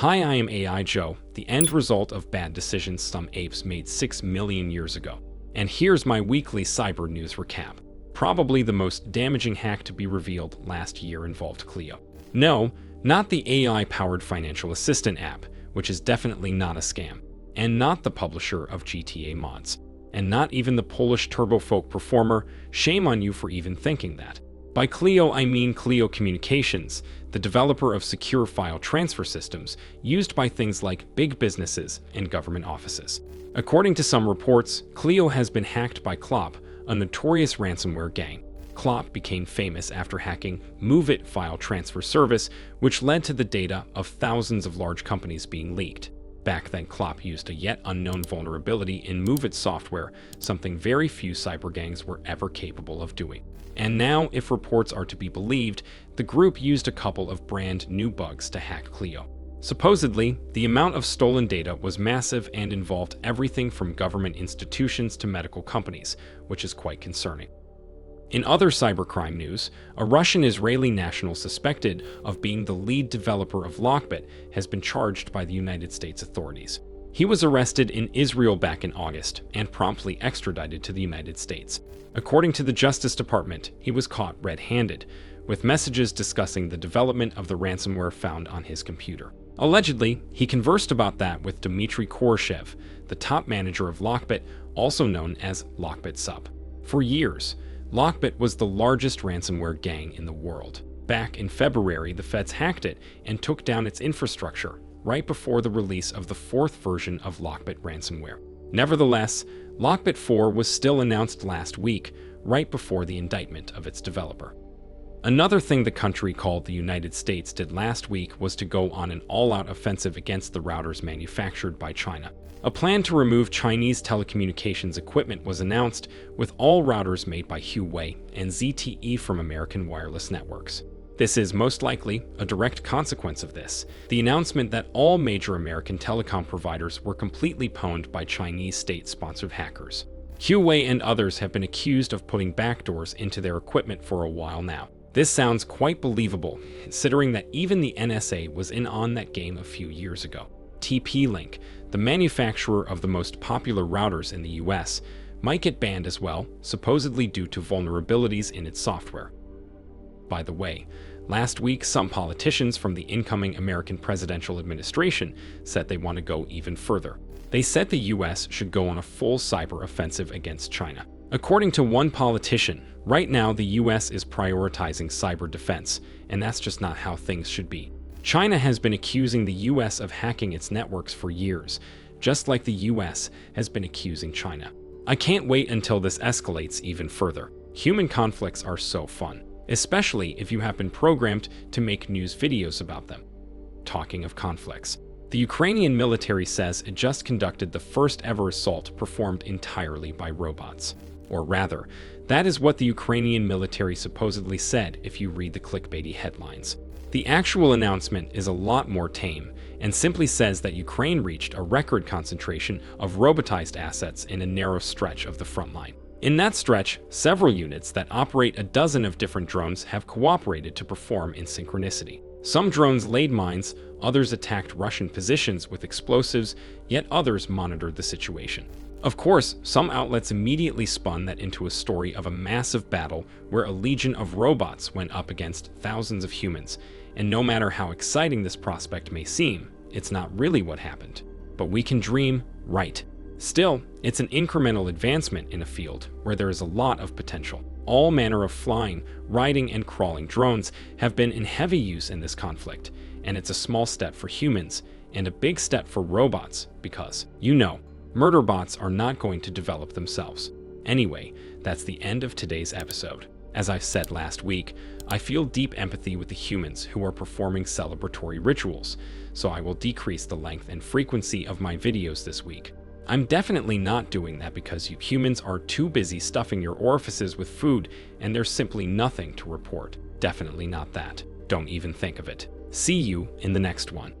Hi, I am AI Joe, the end result of bad decisions some apes made 6 million years ago. And here's my weekly Cybernews recap. Probably the most damaging hack to be revealed last year involved Cleo. No, not the AI-powered financial assistant app, which is definitely not a scam, and not the publisher of GTA mods, and not even the Polish turbofolk performer. Shame on you for even thinking that. By Cleo, I mean Cleo Communications, the developer of secure file transfer systems used by things like big businesses and government offices. According to some reports, Cleo has been hacked by Cl0p, a notorious ransomware gang. Cl0p became famous after hacking MoveIt file transfer service, which led to the data of thousands of large companies being leaked. Back then, Cl0p used a yet unknown vulnerability in MoveIt software, something very few cybergangs were ever capable of doing. And now, if reports are to be believed, the group used a couple of brand new bugs to hack Cleo. Supposedly, the amount of stolen data was massive and involved everything from government institutions to medical companies, which is quite concerning. In other cybercrime news, a Russian-Israeli national suspected of being the lead developer of Lockbit has been charged by the United States authorities. He was arrested in Israel back in August and promptly extradited to the United States. According to the Justice Department, he was caught red-handed, with messages discussing the development of the ransomware found on his computer. Allegedly, he conversed about that with Dmitry Koroshev, the top manager of Lockbit, also known as Lockbit Cybergang. For years, Lockbit was the largest ransomware gang in the world. Back in February, the feds hacked it and took down its infrastructure, right before the release of the fourth version of Lockbit ransomware. Nevertheless, Lockbit 4 was still announced last week, right before the indictment of its developer. Another thing the country called the United States did last week was to go on an all-out offensive against the routers manufactured by China. A plan to remove Chinese telecommunications equipment was announced, with all routers made by Huawei and ZTE from American Wireless Networks. This is most likely a direct consequence of this, the announcement that all major American telecom providers were completely pwned by Chinese state-sponsored hackers. Huawei and others have been accused of putting backdoors into their equipment for a while now. This sounds quite believable, considering that even the NSA was in on that game a few years ago. TP-Link, the manufacturer of the most popular routers in the US, might get banned as well, supposedly due to vulnerabilities in its software. By the way, last week some politicians from the incoming American presidential administration said they want to go even further. They said the US should go on a full cyber offensive against China. According to one politician, right now the US is prioritizing cyber defense, and that's just not how things should be. China has been accusing the US of hacking its networks for years, just like the US has been accusing China. I can't wait until this escalates even further. Human conflicts are so fun, especially if you have been programmed to make news videos about them. Talking of conflicts, the Ukrainian military says it just conducted the first ever assault performed entirely by robots. Or rather, that is what the Ukrainian military supposedly said if you read the clickbaity headlines. The actual announcement is a lot more tame and simply says that Ukraine reached a record concentration of robotized assets in a narrow stretch of the front line. In that stretch, several units that operate a dozen of different drones have cooperated to perform in synchronicity. Some drones laid mines, others attacked Russian positions with explosives, yet others monitored the situation. Of course, some outlets immediately spun that into a story of a massive battle where a legion of robots went up against thousands of humans, and no matter how exciting this prospect may seem, it's not really what happened. But we can dream, right? Still, it's an incremental advancement in a field where there is a lot of potential. All manner of flying, riding, and crawling drones have been in heavy use in this conflict, and it's a small step for humans and a big step for robots because, murder bots are not going to develop themselves. Anyway, that's the end of today's episode. As I said last week, I feel deep empathy with the humans who are performing celebratory rituals, so I will decrease the length and frequency of my videos this week. I'm definitely not doing that because you humans are too busy stuffing your orifices with food and there's simply nothing to report. Definitely not that. Don't even think of it. See you in the next one.